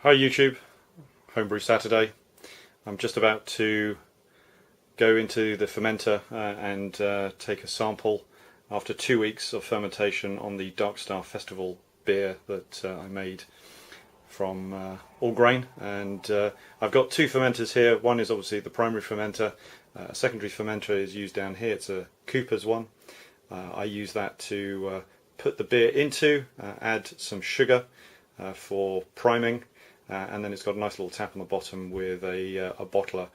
Hi YouTube, Homebrew Saturday. I'm just about to go into the fermenter and take a sample after 2 weeks of fermentation on the Dark Star Festival beer that I made from all grain. And I've got two fermenters here. One is obviously the primary fermenter. A secondary fermenter is used down here. It's a Cooper's one. I use that to put the beer into, add some sugar for priming. And then it's got a nice little tap on the bottom with a bottler.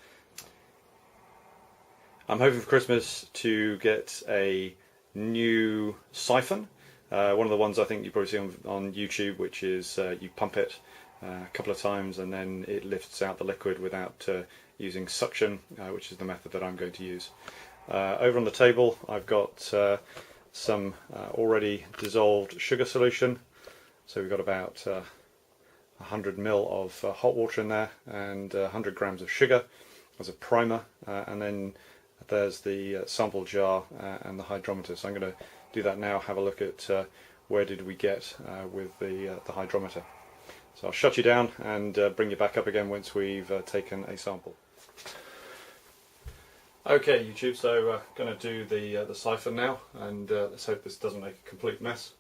I'm hoping for Christmas to get a new siphon. One of the ones I think you probably see on YouTube, which is you pump it a couple of times and then it lifts out the liquid without using suction, which is the method that I'm going to use. Over on the table I've got some already dissolved sugar solution. So we've got about 100 ml of hot water in there and 100 grams of sugar as a primer, and then there's the sample jar and the hydrometer. So I'm going to do that now, have a look at where did we get with the hydrometer. So I'll shut you down and bring you back up again once we've taken a sample. Okay YouTube, so going to do the siphon now, and let's hope this doesn't make a complete mess.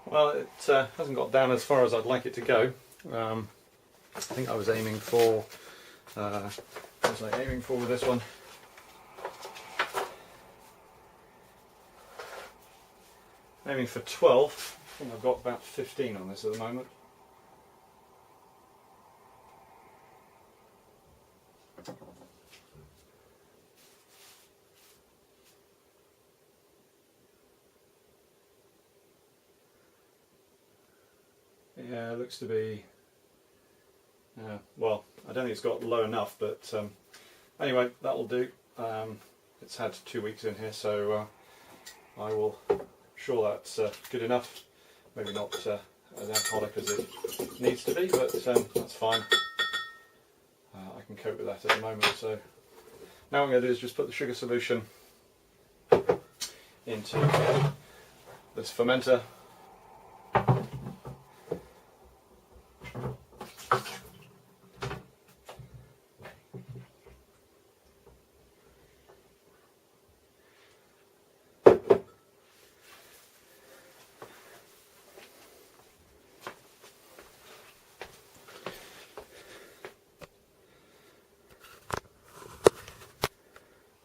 Well, it hasn't got down as far as I'd like it to go. I think I was aiming for, what was I aiming for with this one? Aiming for 12. I think I've got about 15 on this at the moment. Yeah, it looks to be, well, I don't think it's got low enough, but anyway, that'll do. It's had 2 weeks in here, so I will, sure that's good enough. Maybe not as alcoholic as it needs to be, but that's fine. I can cope with that at the moment. So now what I'm going to do is just put the sugar solution into this fermenter.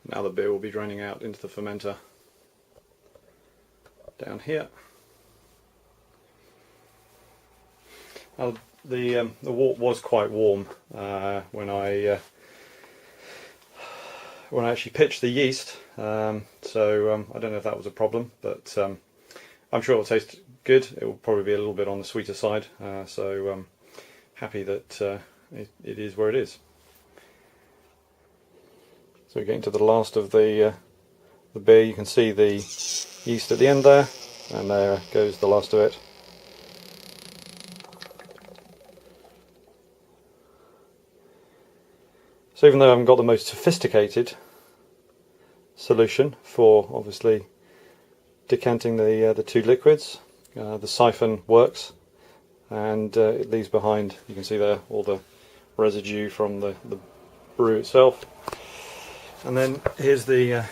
Now the beer will be draining out into the fermenter down here. Now, the wort was quite warm when I actually pitched the yeast, so I don't know if that was a problem, but I'm sure it'll taste good. It will probably be a little bit on the sweeter side, so happy that it is where it is. So we're getting to the last of the beer. You can see the yeast at the end there, and there goes the last of it. So even though I haven't got the most sophisticated solution for obviously decanting the two liquids, the siphon works, and it leaves behind, you can see there, all the residue from the brew itself. And then here's the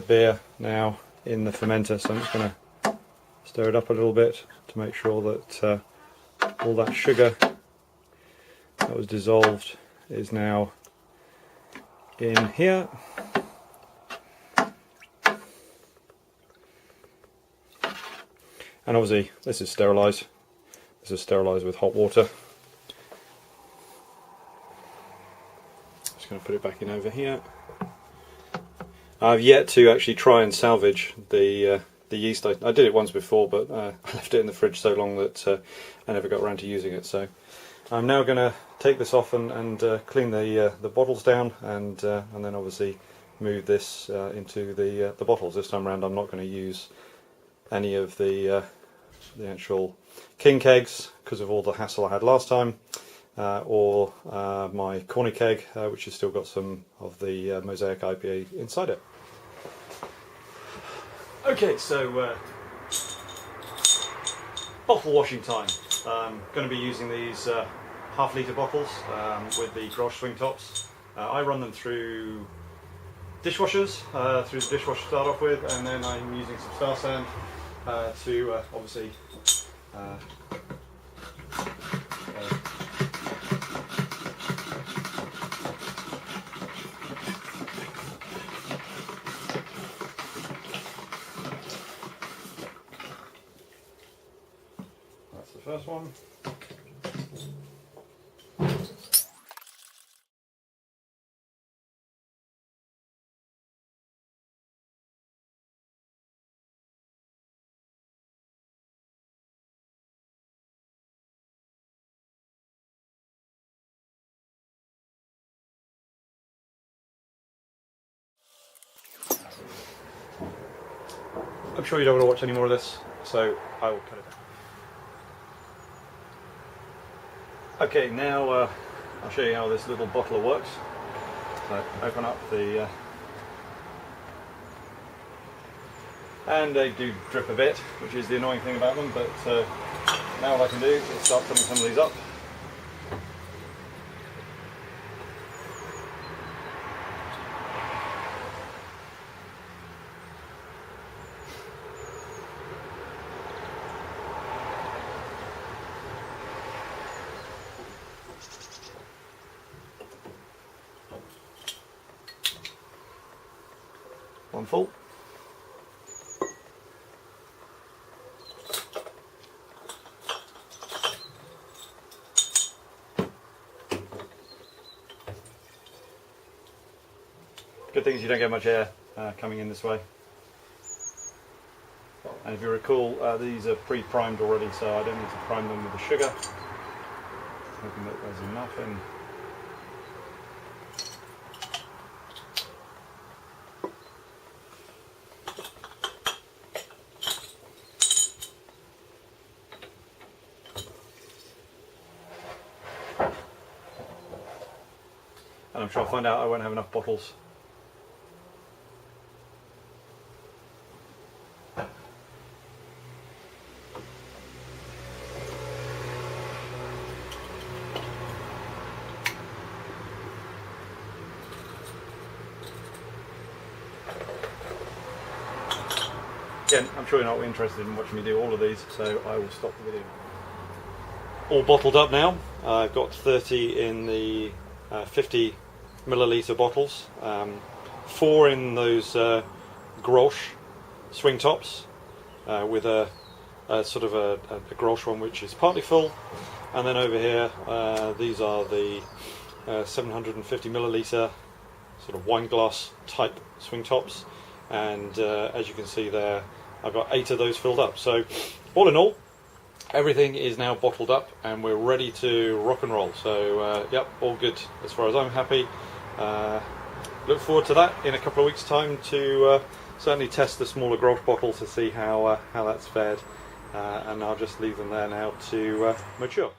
beer now in the fermenter, so I'm just going to stir it up a little bit to make sure that all that sugar that was dissolved is now in here. And obviously this is sterilised. This is sterilised with hot water. Just going to put it back in over here. I've yet to actually try and salvage the yeast. I did it once before, but I left it in the fridge so long that I never got around to using it. So I'm now going to take this off and clean the bottles down, and then obviously move this into the bottles. This time around I'm not going to use any of the actual king kegs because of all the hassle I had last time, or my corny keg, which has still got some of the Mosaic IPA inside it. Okay, so bottle washing time. I'm going to be using these half-litre bottles with the Grolsch swing tops. I run them through dishwashers, through the dishwasher to start off with, and then I'm using some Star Sand to obviously that's the first one. I'm sure you don't want to watch any more of this, so I will cut it down. Okay, now I'll show you how this little bottler works. So open up the and they do drip a bit, which is the annoying thing about them, but now what I can do is start putting some of these up. One full. Good thing is you don't get much air coming in this way. And if you recall, these are pre-primed already, so I don't need to prime them with the sugar. Hoping that there's enough in. And I'm sure I'll find out I won't have enough bottles. Again, I'm sure you're not interested in watching me do all of these, so I will stop the video. All bottled up now. I've got 30 in the 50 milliliter bottles, 4 in those Grolsch swing tops, with a sort of a Grolsch one which is partly full, and then over here these are the 750 milliliter sort of wine glass type swing tops, and as you can see there, I've got 8 of those filled up. So all in all, everything is now bottled up and we're ready to rock and roll. So yep, all good as far as I'm happy. Look forward to that in a couple of weeks' time to certainly test the smaller Grolsch bottle to see how that's fared, and I'll just leave them there now to mature.